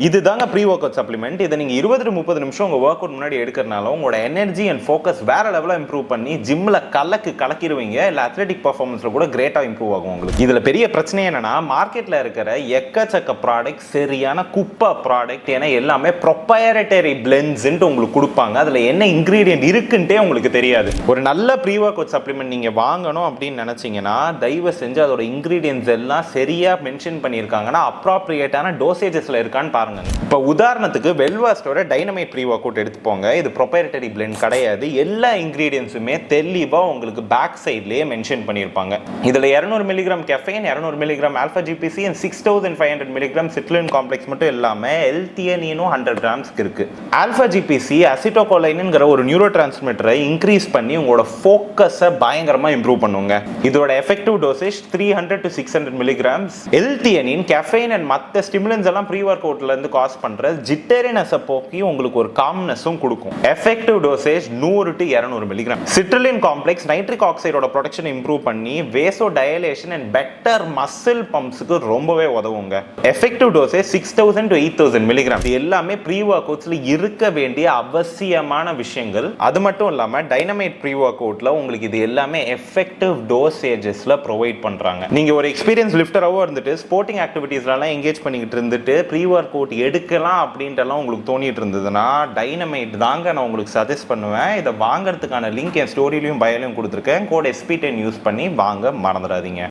இதுதாங்க pre work out supplement. இதை நீங்கள் 20-30 நிமிஷம் உங்கள் ஒர்க் அவுட் முன்னாடி எடுக்கிறனால உங்களோட எனர்ஜி அண்ட் ஃபோக்கஸ் வேற லெவலாக இம்ப்ரூவ் பண்ணி ஜிம்மில் கலக்கிடுவீங்க. இல்லை அத்லெட்டிக் பர்ஃபார்மன்ஸில் கூட கிரேட்டாக இம்ப்ரூவ் ஆகும் உங்களுக்கு. இதில் பெரிய பிரச்சனை என்னன்னா, மார்க்கெட்டில் இருக்கிற எக்கச்சக்க ப்ராடக்ட் சரியான குப்பை ப்ராடக்ட். ஏன்னா எல்லாமே ப்ரொப்ரையட்டரி பிளெண்ட்ஸ்ன்ட்டு உங்களுக்கு கொடுப்பாங்க. அதில் என்ன இன்க்ரீடியன்ட் இருக்குன்ட்டே உங்களுக்கு தெரியாது. ஒரு நல்ல ப்ரீ ஒர்க் அவுட் சப்ளிமெண்ட் நீங்கள் வாங்கணும் அப்படின்னு நினச்சிங்கன்னா, தயவு செஞ்சு அதோட இன்க்ரீடியன்ட்ஸ் எல்லாம் சரியாக மென்ஷன் பண்ணியிருக்காங்கன்னா அப்ராப்ரியேட்டான டோசேஜஸில் இருக்கான்னு பாருங்க. இப்போ உதாரணத்துக்கு வெல்வாஸ்டோட டைனமைட் ப்ரீ ஒர்க் அவுட் எடுத்துப்போங்க. இது ப்ரொப்ரையட்டரி பிளெண்ட் கிடையாது. எல்லா இன்கிரீடியன்ஸுமே தெளிவா உங்களுக்கு பேக் சைட்லயே மென்ஷன் பண்ணியிருப்பாங்க. இதுல 200 milligram caffeine, 200 milligram alpha GBC and 6500 milligram citrulline complex மட்டும் இல்லாம எல்தியனினும் 100 கிராம்ஸ்க்கு இருக்கு. ஆல்பா ஜிபிசி அசிட்டோகோலைன்ங்கிற ஒரு நியூரோ டிரான்ஸ்மிட்டரை இன்க்ரீஸ் பண்ணி உங்களோட ஃபோக்கஸை பயங்கரமா இம்ப்ரூவ் பண்ணுங்க. இதோட effective dosage 300 to 600 milligrams. L theanine caffeine and மற்ற ஸ்டிமுலன்ஸ் எல்லாம் ப்ரீ ஒர்க் அவுட்ல இருந்து காஸ் பண்ற ஜிட்டரினஸை போக்கி உங்களுக்கு ஒரு காம்னஸும் கொடுக்கும். Effective dosage 100 to 200 milligram. Citrulline complex nitric ஆக்சைடோட ப்ரொடக்ஷன் இம்ப்ரூவ் பண்ணி vasodilation and better muscle பம்ப்ஸ்க்கு ரொம்பவே உதவுங்க. Effective dosage 6000 to 8000 milligram. இது எல்லாமே ப்ரீ ஒர்க் அவுட்ஸ்ல இருக்க வேண்டிய அவசியமான விஷயங்கள். அது மட்டும் இல்லாம டைனமைட் ப்ரீ ஒர்க் அவுட்ல உங்களுக்கு இது எல்லாமே எஃபெக்டிவ் டோசேஜஸ்ல ப்ரொவைட் பண்றாங்க. நீங்க ஒரு எக்ஸ்பீரியன்ஸ் லிஃப்டராவோ இருந்துட்டு ஸ்போர்ட்டிங் ஆக்டிவிட்டீஸ்லாம் என்கேஜ் பண்ணிக்கிட்டு இருந்துட்டு ப்ரீ ஒர்க் அவுட் எடுக்கலாம் அப்படின்ட்டுலாம் உங்களுக்கு தோணிட்டு இருந்ததுன்னா டைனமைட் தாங்க நான் உங்களுக்கு சஜஸ்ட் பண்ணுவேன். இதை வாங்குறதுக்கான லிங்க் என் ஸ்டோரியிலையும் பயோலையும் கொடுத்துருக்கேன். கோட் SP10 யூஸ் பண்ணி வாங்க மறந்துடாதீங்க.